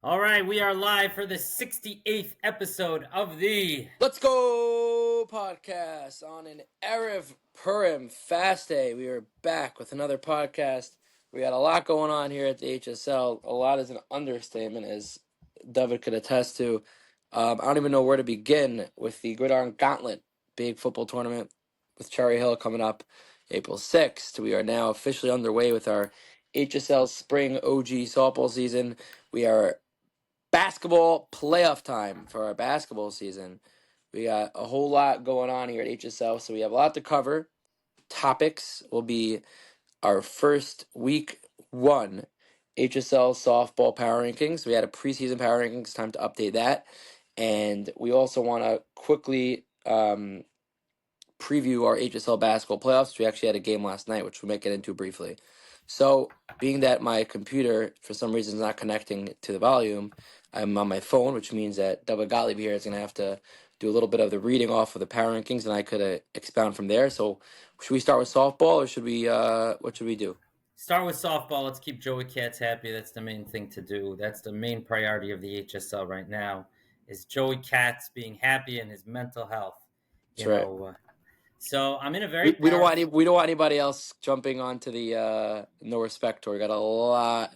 All right, we are live for the 68th episode of the Let's go podcast on an Erev Purim fast day. We are back with another podcast. We got a lot going on here at the HSL. A lot is an understatement, as David could attest to. I don't even know where to begin with the Gridiron Gauntlet big football tournament with Cherry Hill coming up April 6th. We are now officially underway with our HSL Spring OG softball season. We are basketball playoff time for our basketball season. We got a whole lot going on here at HSL, so we have a lot to cover. Topics will be our first week one HSL softball power rankings. We had a preseason power rankings, time to update that. And we also want to quickly preview our HSL basketball playoffs. We actually had a game last night, which we might get into briefly. So, being that my computer, for some reason, is not connecting to the volume, I'm on my phone, which means that Double Gottlieb here is going to have to do a little bit of the reading off of the power rankings, and I could expound from there. So, should we start with softball, or should we? What should we do? start with softball. Let's keep Joey Katz happy. That's the main thing to do. That's the main priority of the HSL right now is Joey Katz being happy and his mental health. That's You right. know, so I'm in a very We don't want powerful. we don't want anybody else jumping onto the no respect tour. We got a lot.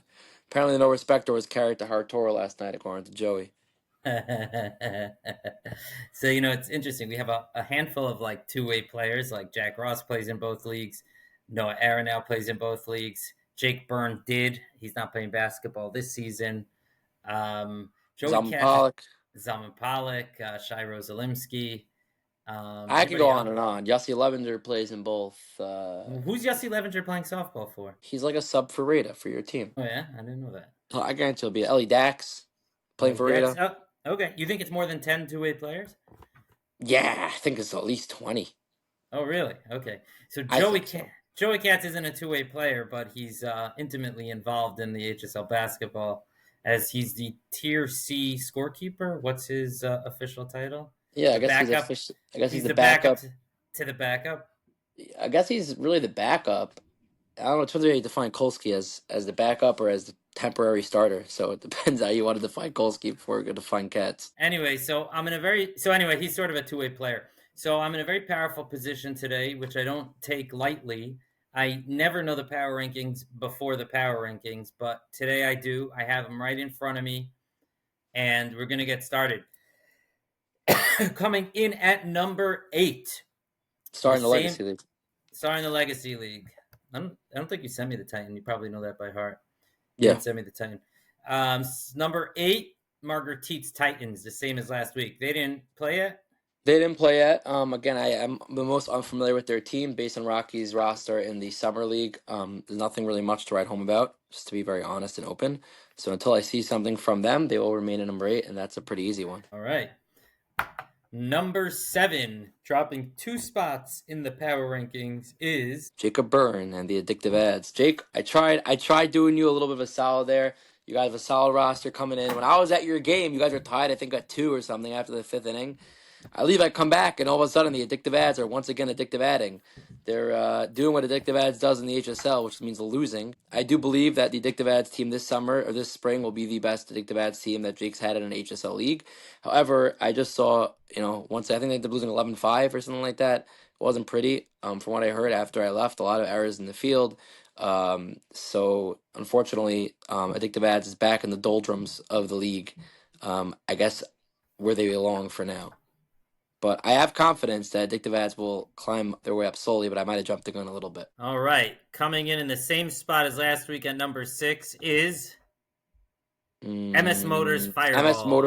Apparently, the no respect tour was carried to Hard Torah last night, according to Joey. So it's interesting. We have a handful of like two-way players. Like Jack Ross plays in both leagues. Noah Aaron now plays in both leagues. Jake Byrne did. He's not playing basketball this season. Joey Zalman Katz, Pollock. Zaman Pollock, Shai Rosalimsky. I could Anybody go on else? and on. Yossi Levenger plays in both. Who's Jesse Levenger playing softball for? He's like a sub for Rita for your team. Oh yeah, I didn't know that. So I guarantee it'll be Ellie Dax playing Ellie for Dex. Rita. Oh, okay. You think it's more than 10 two-way players? Yeah, I think it's at least 20. Oh, really? Okay. So I think so. Joey Katz isn't a two-way player, but he's intimately involved in the HSL basketball as he's the Tier C scorekeeper. What's his official title? Yeah, I The guess he's backup. official. I guess he's He's the the backup backup. to the backup. I guess he's really the backup. I don't know. It depends how you define Kolsky as the backup or as the temporary starter. So it depends how you want to define Kolsky before we're going to define Katz. Anyway, so he's sort of a two-way player. So I'm in a very powerful position today, which I don't take lightly. I never know the power rankings before the power rankings, but today I do. I have them right in front of me, and we're going to get started. Coming in at number 8, the Starting the same Legacy League. starting the Legacy League. I don't think you sent me the Titan. You probably know that by heart. You Yeah. didn't send me the Titan. Number 8, Margaret Teet's Titans, the same as last week. They didn't play yet. They didn't play yet. Again, I am the most unfamiliar with their team based on Rocky's roster in the summer league. There's nothing really much to write home about, just to be very honest and open. So until I see something from them, they will remain at number 8, and that's a pretty easy one. All right. Number 7, dropping 2 spots in the power rankings, is Jacob Byrne and the addictive ads. Jake, I tried doing you a little bit of a solid there. You guys have a solid roster coming in. When I was at your game, you guys were tied, I think, at 2 or something after the 5th inning. I come back, and all of a sudden, the addictive ads are once again addictive adding. They're doing what addictive ads does in the HSL, which means losing. I do believe that the addictive ads team this summer or this spring will be the best addictive ads team that Jake's had in an HSL league. However, I just saw, once I think they're losing 11-5 or something like that. It wasn't pretty. From what I heard after I left, a lot of errors in the field. So unfortunately, addictive ads is back in the doldrums of the league. I guess where they belong for now. But I have confidence that addictive ads will climb their way up slowly, but I might have jumped the gun a little bit. all right. Coming in the same spot as last week at number 6 is MS Motors MS Motor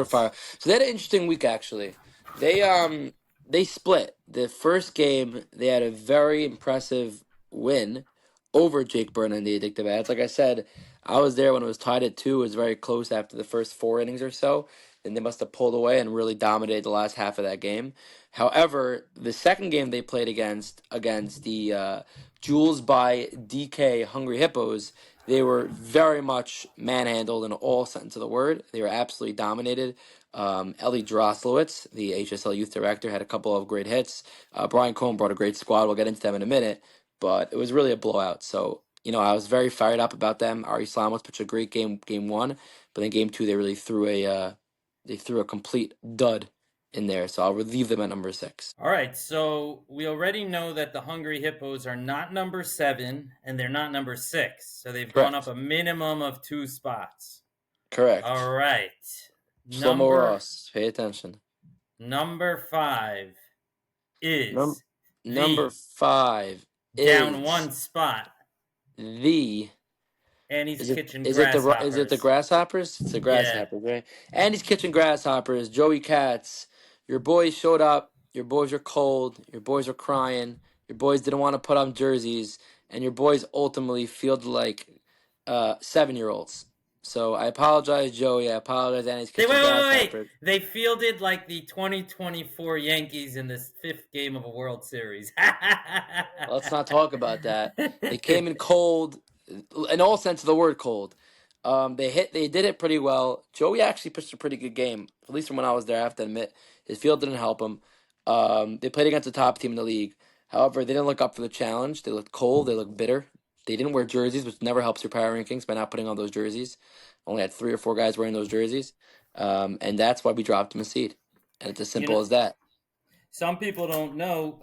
Fireballs. Fire. So they had an interesting week actually. They split. The first game they had a very impressive win over Jake Byrne and the addictive ads. Like I said, I was there when it was tied at 2. It was very close after the first 4 innings or so. Then they must have pulled away and really dominated the last half of that game. However, the second game they played against the Jules by DK Hungry Hippos, they were very much manhandled in all sense of the word. They were absolutely dominated. Ellie Droslowitz, the HSL youth director, had a couple of great hits. Brian Cohen brought a great squad. We'll get into them in a minute. But it was really a blowout. So, I was very fired up about them. Ari Slamos pitched a great game 1. but in game 2 they really threw a complete dud in there. So I'll leave them at number 6. All right, so we already know that the Hungry Hippos are not number 7 and they're not number 6. So they've gone up Correct. a minimum of 2 spots. All Correct. right. Shlomo Number Ross, pay attention. number 5 Num- is Number the 5 down is 1 spot the Annie's Is it Kitchen is it the Grasshoppers. grasshoppers? It's the Yeah. grasshoppers, right? Andy's Kitchen Grasshoppers, Joey Katz. Your boys showed up. Your boys are cold. Your boys are crying. Your boys didn't want to put on jerseys, and your boys ultimately fielded like 7-year-olds. So I apologize, Joey. I apologize, Andy's They Kitchen wait. Grasshoppers. They fielded like the 2024 Yankees in this 5th game of a World Series. Let's not talk about that. They came in cold, in all sense of the word, cold. They did it pretty well. Joey actually pitched a pretty good game, at least from when I was there. I have to admit, his field didn't help him. They played against the top team in the league. However, they didn't look up for the challenge. They looked cold. They looked bitter. They didn't wear jerseys, which never helps your power rankings by not putting on those jerseys. Only had 3 or 4 guys wearing those jerseys, and that's why we dropped them a seed. And it's as you simple know, as that. some people don't know.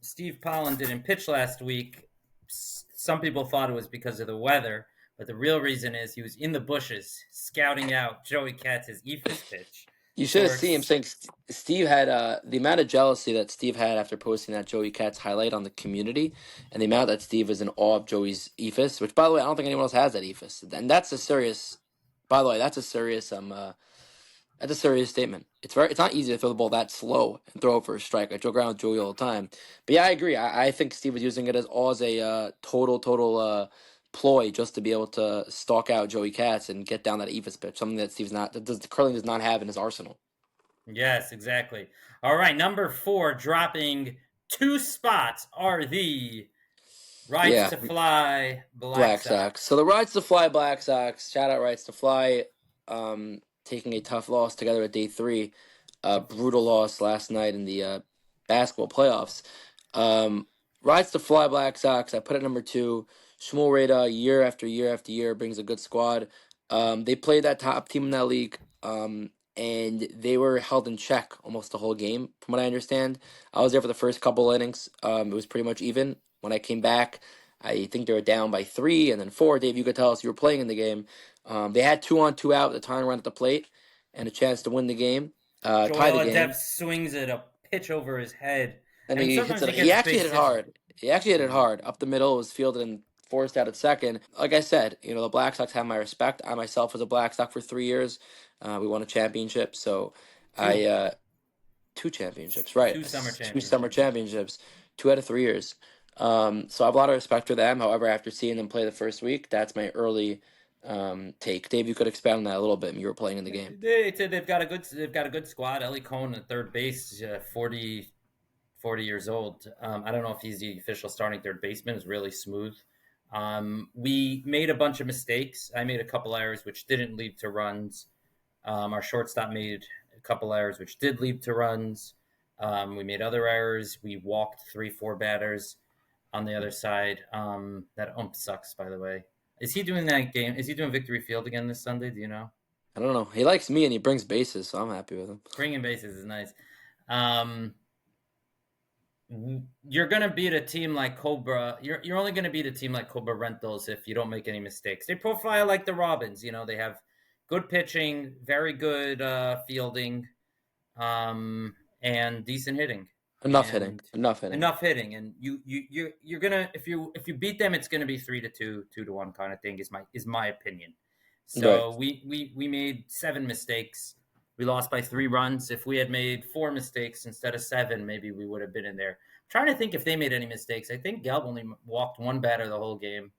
Steve Pollen didn't pitch last week. Some people thought it was because of the weather, but the real reason is he was in the bushes scouting out Joey Katz's ephus pitch. You should So have seen him saying Steve had the amount of jealousy that Steve had after posting that Joey Katz highlight on the community, and the amount that Steve was in awe of Joey's ephus. Which, by the way, I don't think anyone else has that ephus, and that's a serious. By the way, that's a serious statement. It's not easy to throw the ball that slow and throw it for a strike. I joke around with Joey all the time, but yeah, I agree. I think Steve was using it as all as a total ploy just to be able to stalk out Joey Katz and get down that ephus pitch, something that Curling does not have in his arsenal. yes, exactly. All right, number 4, dropping 2 spots are the Rights Yeah, to Fly Black Black Sox. So the Sox. Rights to Fly Black Sox, shout out Rights to Fly, taking a tough loss together at day 3. Brutal loss last night in the basketball playoffs. Um, Rights to Fly Black Sox, I put it number 2. Shmuel Reda, year after year after year, brings a good squad. They played that top team in that league, and they were held in check almost the whole game, from what I understand. I was there for the first couple innings. It was pretty much even. When I came back, I think they were down by 3 and then 4. Dave, you could tell us you were playing in the game. They had 2 on 2 out, the tying run at the plate, and a chance to win the game, tie the Joel Adept game. swings at a pitch over his head. And I mean, he hits sometimes it. he He gets actually hit base it hits. hard. He actually hit it Yeah. hard up the middle. It was fielded and forced out at second. Like I said, the Black Sox have my respect. I myself was a Black Sox for 3 years. We won a championship, so I 2. 2 championships, right? 2 summer 2 summer championships. championships, 2 out of 3 years. So I have a lot of respect for them. However, after seeing them play the first week, that's my early take. Dave, you could expand on that a little bit. You were playing in the game. They've got a good squad. Ellie Cohn at third base, 40 years old. I don't know if he's the official starting third baseman. Is really smooth. We made a bunch of mistakes. I made a couple errors which didn't lead to runs. Our shortstop made a couple errors which did lead to runs. We made other errors. We walked 3-4 batters on the other side. That ump sucks, by the way. Is he doing that game? Is he doing Victory Field again this Sunday? Do you know? I don't know. He likes me and he brings bases, so I'm happy with him. Bringing bases is nice. Um, you're going to beat a team like Cobra. You're only going to beat a team like Cobra Rentals if you don't make any mistakes. They profile like the Robins. They have good pitching, very good fielding, and decent hitting. Enough hitting. And Enough hitting. enough hitting, and you're gonna if you beat them, it's gonna be 3-2, 2-1 kind of thing. Is my opinion. Right. So we made 7 mistakes. We lost by 3 runs. If we had made 4 mistakes instead of 7, maybe we would have been in there. I'm trying to think if they made any mistakes. I think Gelb only walked 1 batter the whole game.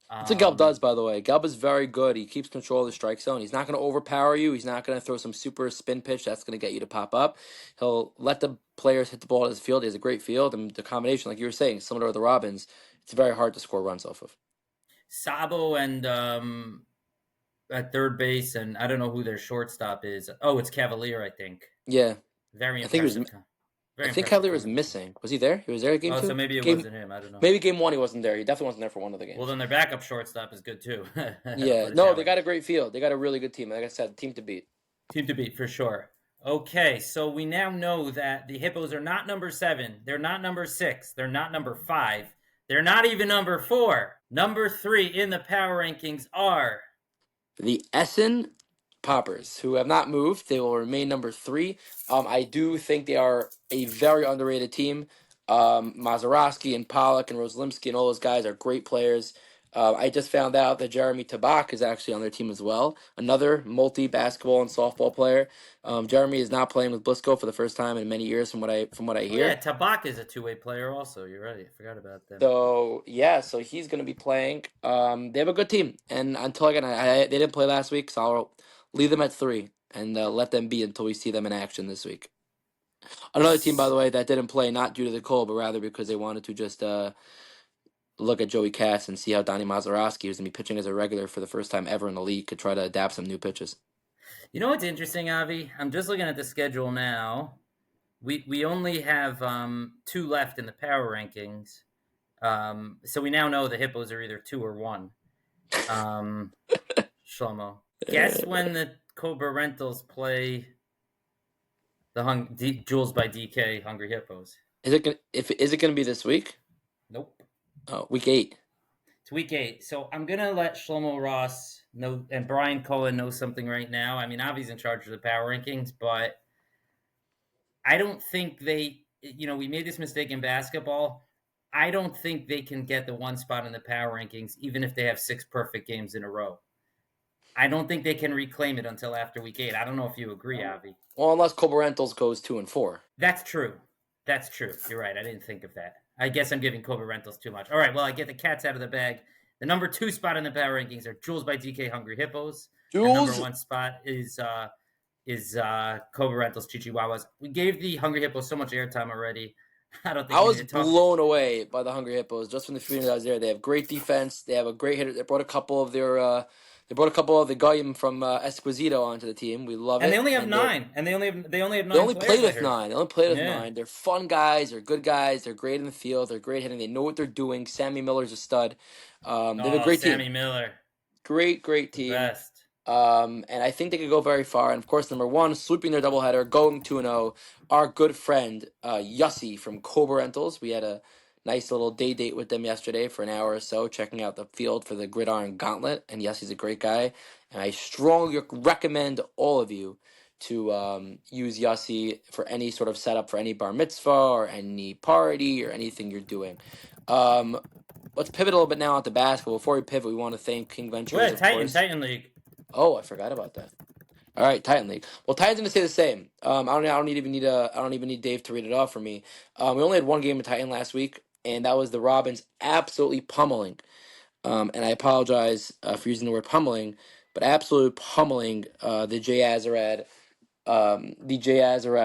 That's what Gelb does, by the way. Gelb is very good. He keeps control of the strike zone. He's not going to overpower you. He's not going to throw some super spin pitch that's going to get you to pop up. He'll let the players hit the ball at his field. He has a great field, and the combination, like you were saying, similar to the Robins, it's very hard to score runs off of. Sabo and at third base, and I don't know who their shortstop is. Oh, it's Cavalier, I think. Yeah, Very I think it was impressive. I Very think impressive Cavalier was team. missing. Was he there? He was there at game Oh, so two. maybe it Game wasn't him. I don't know. Maybe game one he wasn't there. He definitely wasn't there for one of the Well, games. then their backup shortstop is good too. Yeah, Put it no, that they way. got a great field. They got a really good team. Like I said, team to beat. Team to beat for sure. Okay, so we now know that the Hippos are not number 7. They're not number 6. They're not number 5. They're not even number 4. Number 3 in the power rankings are. The Essen Poppers, who have not moved, they will remain number 3. I do think they are a very underrated team. Mazeroski and Pollock and Rosalimsky and all those guys are great players. I just found out that Jeremy Tabak is actually on their team as well. Another multi-basketball and softball player. Jeremy is not playing with Blisco for the first time in many years, from what I Oh yeah, hear. Tabak is a two-way player also. You're right. I forgot about them. So yeah, so he's going to be playing. They have a good team, and until again, they didn't play last week, so I'll leave them at 3 and let them be until we see them in action this week. Another team, by the way, that didn't play not due to the cold, but rather because they wanted to just look at Joey Katz and see how Donnie Mazeroski, who's going to be pitching as a regular for the first time ever in the league, could try to adapt some new pitches. You know what's interesting, Avi? I'm just looking at the schedule now. We only have 2 left in the power rankings. So we now know the Hippos are either 2 or 1. Shlomo, guess when the Cobra Rentals play the Jules by DK Hungry Hippos? Is it gonna be this week? Nope. Oh, week 8. It's week 8. So I'm gonna let Shlomo Ross know and Brian Cohen know something right now. I mean, Avi's in charge of the power rankings, but I don't think they. We made this mistake in basketball. I don't think they can get the 1 spot in the power rankings, even if they have 6 perfect games in a row. I don't think they can reclaim it until after week 8. I don't know if you agree, Avi. Well, unless Cobra Rentals goes 2 and 4. That's true. That's true. You're right. I didn't think of that. I guess I'm giving Cobra Rentals too much. All right. Well, I get the cats out of the bag. The number 2 spot in the power rankings are Jules by DK Hungry Hippos. And number Jules. 1 spot is Cobra Rentals Chihuahuas. We gave the Hungry Hippos so much airtime already. I don't think I we was need to talk. blown away by the Hungry Hippos just from the feeling that I was there. They have great defense. They have a great hitter. They brought a couple of the Goyim from Esposito onto the team. We love And it. they only have And 9. And they only have 9 they only players, played I with heard. 9. They only played with Yeah. 9. They're fun guys. They're good guys. They're great in the field. They're great hitting. They know what they're doing. Sammy Miller's a stud. They have a great Sammy team. Miller. Great The team. best. And I think they could go very far. And of course, number 1, sweeping their doubleheader, going 2-0, our good friend Yussi from Cobra Rentals. We had a nice little day date with them yesterday for an hour or so, checking out the field for the Gridiron Gauntlet. And Yussi's a great guy, and I strongly recommend all of you to use Yussi for any sort of setup for any bar mitzvah or any party or anything you're doing. Let's pivot a little bit now onto basketball. Before we pivot, we want to thank King Ventures, What? of course. Titan League. Oh, I forgot about that. All right, Titan League. Well, Titan's gonna stay the same. I don't even need Dave to read it off for me. We only had one game of Titan last week, and that was the Robins absolutely pummeling. And I apologize for using the word pummeling, but absolutely pummeling the J Azarad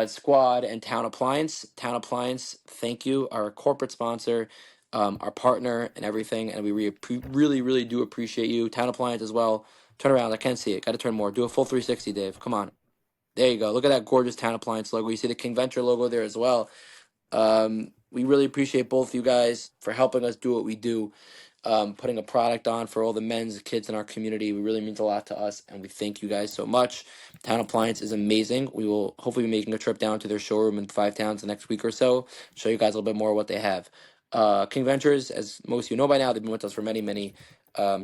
squad and Town Appliance. Town Appliance, thank you, our corporate sponsor, our partner, and everything. And we really, really do appreciate you. Town Appliance as well. Turn around. I can't see it. Got to turn more. Do a full 360, Dave. Come on. There you go. Look at that gorgeous Town Appliance logo. You see the King Venture logo there as well. We really appreciate both you guys for helping us do what we do. Putting a product on for all the men's kids in our community. It really means a lot to us, and we thank you guys so much. Town Appliance is amazing. We will hopefully be making a trip down to their showroom in 5 Towns the next week or so, show you guys a little bit more of what they have. King Ventures, as most of you know by now, they've been with us for many, many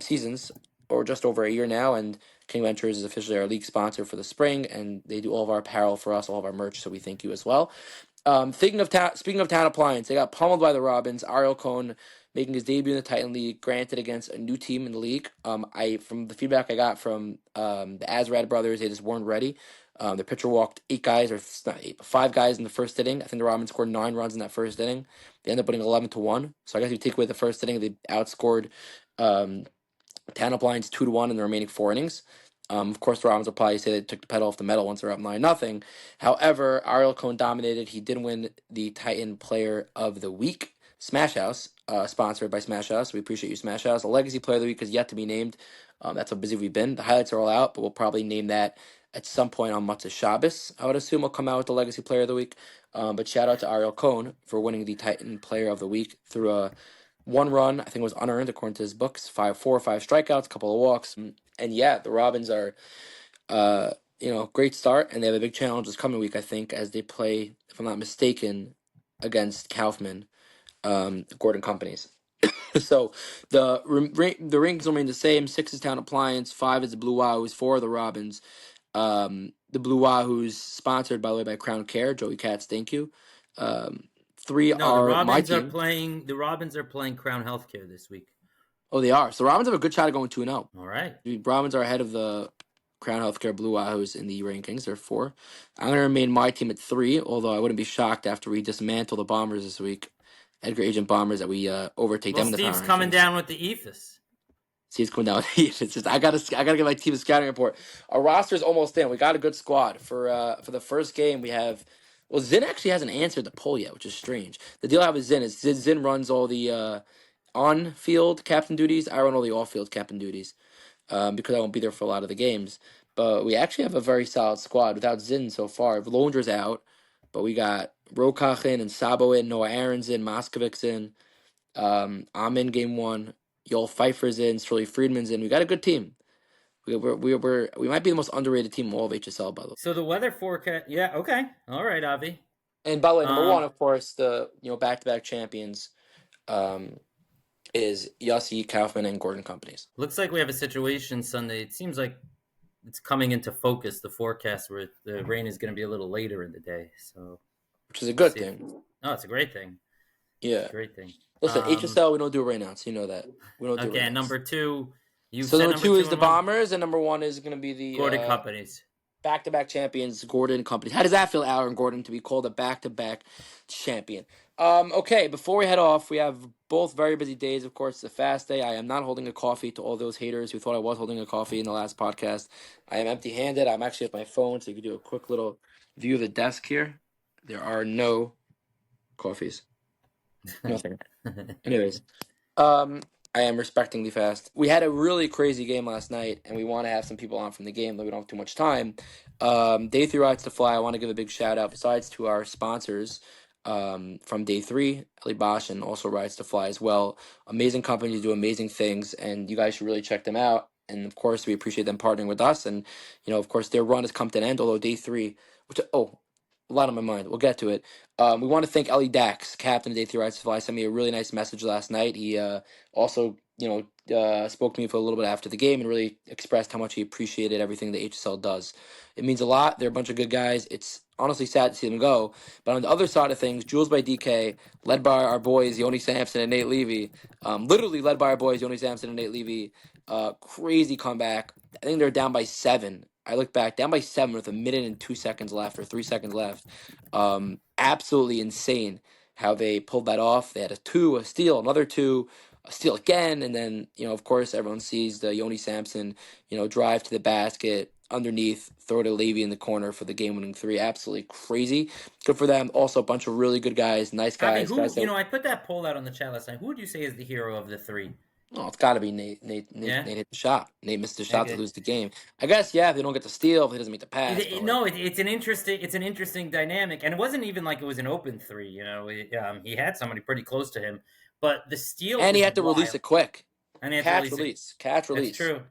seasons, or just over a year now, and King Ventures is officially our league sponsor for the spring, and they do all of our apparel for us, all of our merch, so we thank you as well. Speaking of Town Appliance, they got pummeled by the Robins. Ariel Cohn making his debut in the Titan League, granted against a new team in the league. From the feedback I got from the Azrad brothers, they just weren't ready. The pitcher walked 8 guys, or not 8, but 5 guys in the first inning. I think the Robins scored 9 runs in that first inning. They ended up winning 11-1. So I guess if you take away the first inning, they outscored Town Appliance 2-1 in the remaining 4 innings. Of course, the Robins will probably say they took the pedal off the metal once they're up 9-0. However, Ariel Cohn dominated. He did win the Titan Player of the Week. Smash House, sponsored by Smash House. We appreciate you, Smash House. A Legacy Player of the Week is yet to be named. That's how busy we've been. The highlights are all out, but we'll probably name that at some point on Matzah Shabbos. I would assume will come out with the Legacy Player of the Week. But shout out to Ariel Cohn for winning the Titan Player of the Week through a one run. I think it was unearned according to his books. 4 or 5 strikeouts, a couple of walks, and yeah, the Robins are, great start, and they have a big challenge this coming week. I think as they play, if I'm not mistaken, against Kaufman, Gordon Companies. So the rings remain the same. 6 is Town Appliance, 5 is the Blue Wahoos, 4 are the Robins. The Blue Wahoos sponsored by the way by Crown Care. Joey Katz, thank you. 3 No, the are my Robins are team. playing. The Robins are playing Crown Healthcare this week. Oh, they are. So the Robins have a good shot of going 2-0. All right. The Robins are ahead of the Crown Healthcare Blue Wahoos in the rankings. They're 4. I'm going to remain my team at 3, although I wouldn't be shocked after we dismantle the Bombers this week. Edgar Agent Bombers, that we overtake Well, them in the Steve's power coming rankings. down with the ethos. See, it's coming down. It's just I gotta get my team a scouting report. Our roster's almost in. We got a good squad for the first game. We have Zinn actually hasn't answered the poll yet, which is strange. The deal I have with Zinn is Zinn runs all the on-field captain duties. I run all the off-field captain duties because I won't be there for a lot of the games. But we actually have a very solid squad without Zinn so far. Vlonder's out, but we got Rokach in and Sabo in, Noah Aaron's in, Moskovic's in. I'm in game 1. Joel Pfeiffer's in, Shirley Friedman's in. We got a good team. We might be the most underrated team in all of HSL, by the way. So the weather forecast. Yeah. Okay. All right, Avi. And by the way, number 1, of course, the back-to-back champions, is Yossi Kaufman and Gordon Companies. Looks like we have a situation Sunday. It seems like it's coming into focus. The forecast where the rain is going to be a little later in the day. So, which is a good thing. Oh, it's a great thing. Yeah, it's a great thing. Listen, HSL, we don't do it right now, so you know that we don't do it. Okay, number 2. So number 2 is the Bombers, and number 1 is going to be the Gordon Companies. Back-to-back champions, Gordon Companies. How does that feel, Aaron Gordon, to be called a back-to-back champion? Okay, before we head off, we have both very busy days. Of course, it's a fast day. I am not holding a coffee to all those haters who thought I was holding a coffee in the last podcast. I am empty-handed. I'm actually at my phone, so you can do a quick little view of the desk here. There are no coffees. Nothing. Anyways, I am respecting the fast. We had a really crazy game last night, and we want to have some people on from the game, though we don't have too much time. Day 3 Rides to Fly, I want to give a big shout out, besides to our sponsors from Day 3, Ellie Bosch, and also Rides to Fly as well. Amazing companies do amazing things, and you guys should really check them out. And of course, we appreciate them partnering with us. And, of course, their run has come to an end, although Day 3, a lot on my mind. We'll get to it. We want to thank Ellie Dax, captain of Day 3 Rides to Fly. Sent me a really nice message last night. He also, spoke to me for a little bit after the game and really expressed how much he appreciated everything the HSL does. It means a lot. They're a bunch of good guys. It's honestly sad to see them go. But on the other side of things, Jules by DK, led by our boys, Yoni Sampson and Nate Levy, literally led by our boys, Yoni Sampson and Nate Levy, crazy comeback. I think they're down by 7. I look back, down by 7 with 1:02 left or 3 seconds left. Absolutely insane how they pulled that off. They had a 2, a steal, another 2, a steal again, and then, of course, everyone sees the Yoni Sampson, drive to the basket, underneath, throw to Levy in the corner for the game-winning 3. Absolutely crazy. Good for them. Also, a bunch of really good guys, nice guys. I put that poll out on the chat last night. Who would you say is the hero of the 3? Oh, it's got to be Nate. Nate hit the shot. Nate missed the shot to lose the game. I guess, if they don't get the steal, if he doesn't make the pass. It's an interesting dynamic, and it wasn't even like it was an open 3. He had somebody pretty close to him, but the steal, and he had to release it quick. And he had catch to release.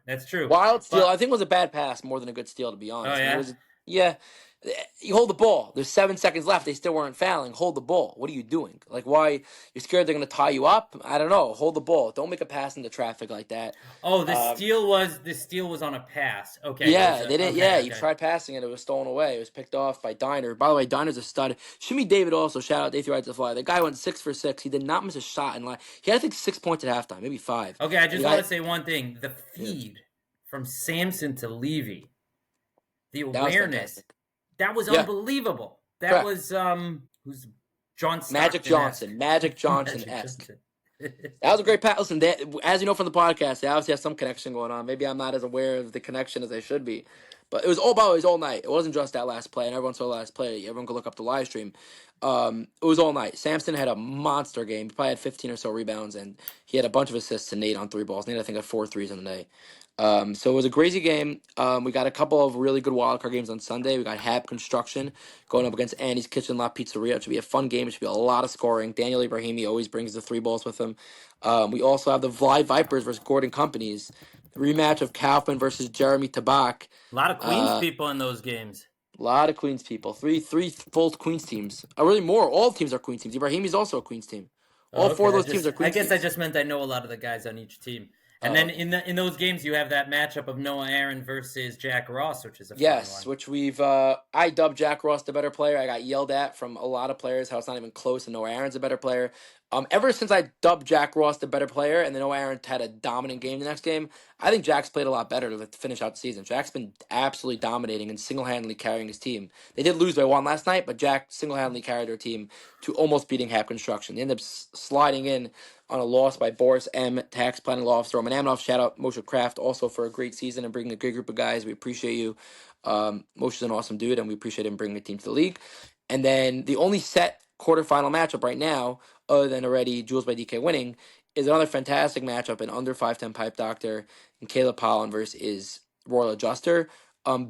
That's true. Wild steal. I think it was a bad pass more than a good steal, to be honest. Oh yeah. You hold the ball. There's 7 seconds left. They still weren't fouling. Hold the ball. What are you doing? Like, why? You're scared they're going to tie you up? I don't know. Hold the ball. Don't make a pass into traffic like that. Oh, the steal was on a pass. Okay. Yeah, they didn't. Okay. You tried passing it. It was stolen away. It was picked off by Diner. By the way, Diner's a stud. Shimmy David also, shout out Day 3 Rides to Fly. The guy went 6 for 6. He did not miss a shot in line. He had, I think, 6 points at halftime, maybe 5. Okay, I just want to say one thing. The feed from Sampson to Levy, the awareness. That was unbelievable. That was who's John Stockton Magic Johnson-esque. That was a great pass. Listen, as you know from the podcast, they obviously have some connection going on. Maybe I'm not as aware of the connection as I should be. But it was all night. It wasn't just that last play, and everyone saw the last play. Everyone could look up the live stream. It was all night. Sampson had a monster game. He probably had 15 or so rebounds, and he had a bunch of assists to Nate on 3 balls. Nate, I think, had 4 threes on the day. So it was a crazy game. We got a couple of really good wildcard games on Sunday. We got Hab Construction going up against Annie's Kitchen Lot Pizzeria. It should be a fun game. It should be a lot of scoring. Daniel Ibrahimi always brings the three balls with him. We also have the Vly Vipers versus Gordon Companies. Rematch of Kaufman versus Jeremy Tabak. A lot of Queens A people in those games. lot of Queens people. Three full Queens teams. Really more. All teams are Queens teams. Ibrahimi's also a Queens team. Oh, All four okay. of those teams are I Queens guess I teams. just meant I know a lot of the guys on each team. And then Oh, in those games, you have that matchup of Noah Aaron versus Jack Ross, which is a fun yes, one. which we've I dubbed Jack Ross the better player. I got yelled at from a lot of players how it's not even close and Noah Aaron's a better player. Ever since I dubbed Jack Ross the better player and then Noah Aaron had a dominant game the next game, I think Jack's played a lot better to finish out the season. Jack's been absolutely dominating and single-handedly carrying his team. They did lose by one last night, but Jack single-handedly carried their team to almost beating Hap Construction. They ended up sliding in on a loss by Boris M, tax planning law officer Roman Amanoff. Shout out Moshe Kraft also for a great season and bringing a great group of guys. We appreciate you. Moshe's an awesome dude, and we appreciate him bringing a team to the league. And then the only set quarterfinal matchup right now, other than already Jules by DK winning, is another fantastic matchup in under 5'10 Pipe Doctor and Caleb Pollen versus Royal Adjuster.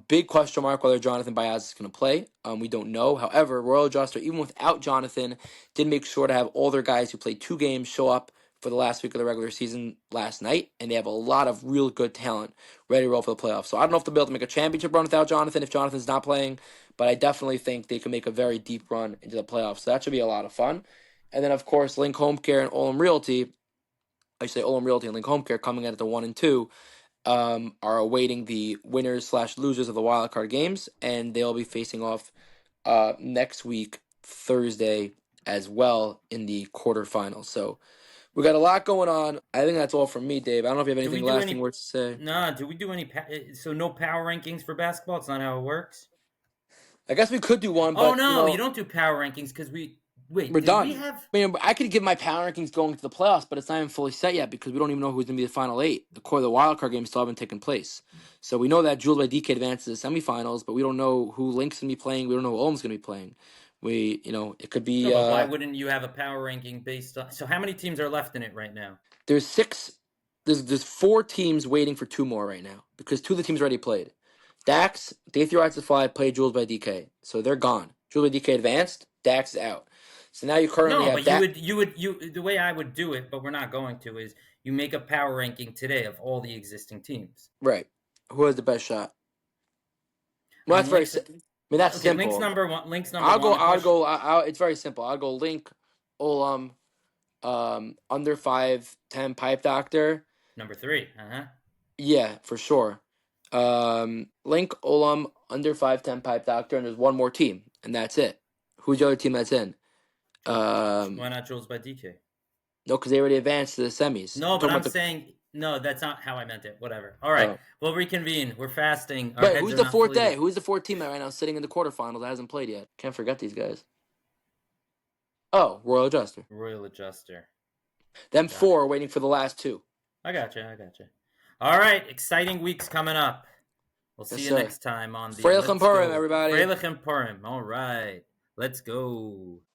Big question mark whether Jonathan Biaz is going to play. We don't know. However, Royal Adjuster, even without Jonathan, did make sure to have all their guys who played 2 games show up for the last week of the regular season last night, and they have a lot of real good talent ready to roll for the playoffs. So I don't know if they'll be able to make a championship run without Jonathan if Jonathan's not playing, but I definitely think they can make a very deep run into the playoffs. So that should be a lot of fun. And then, of course, Link Home Care and Olam Realty, I should say Olam Realty and Link Home Care coming in at the 1 and 2, are awaiting the winners slash losers of the wild card games, and they'll be facing off next week, Thursday, as well in the quarterfinals. So we got a lot going on. I think that's all from me, Dave. I don't know if you have Do we anything do lasting any? words to say. Nah. Do we do any? So no power rankings for basketball. It's not how it works. I guess we could do one, Oh but no, you don't do power rankings because we wait. we're Did we done. have? I mean, I could give my power rankings going to the playoffs, but it's not even fully set yet because we don't even know who's going to be the final 8. The wild card games still haven't taken place, so we know that Jules by DK advances to the semifinals, but we don't know who Link's going to be playing. We don't know who Olm's going to be playing. It could No, be. but why wouldn't you have a power ranking based on? So how many teams are left in it right now? There's 6. There's 4 teams waiting for 2 more right now because 2 of the teams already played. Dax, Day 3 Rides to Fly played Jules by DK, so they're gone. Jules by DK advanced. Dax is out. So now you currently No, have but you Dax. would you would you the way I would do it, but we're not going to is you make a power ranking today of all the existing teams. Right. Who has the best shot? I Well, mean, Link's that's okay. Link's simple. number one. Link's number one. The I'll question go. It's very simple. I'll go Link, Olam, under 5'10 Pipe Doctor. number three. Uh huh. Yeah, for sure. Link, Olam, under 5'10 Pipe Doctor, and there's one more team, and that's it. Who's the other team that's in? Why not Jules by DK? No, because they already advanced to the semis. No, but Talking I'm about the. saying no. That's not how I meant it. Whatever. All right, Oh. we'll reconvene. We're fasting. Our Wait, heads who's are the not fourth fleeting. day? Who's the fourth team that right now is sitting in the quarterfinals that hasn't played yet? Can't forget these guys. Oh, Royal Adjuster. Royal Adjuster. Them Got 4 are waiting for the last 2. I got you. I got you. All right, exciting weeks coming up. We'll see Yes, you sir. next time on the Freilich and Let's Purim, Go. everybody. Freilich and Purim. All right, let's go.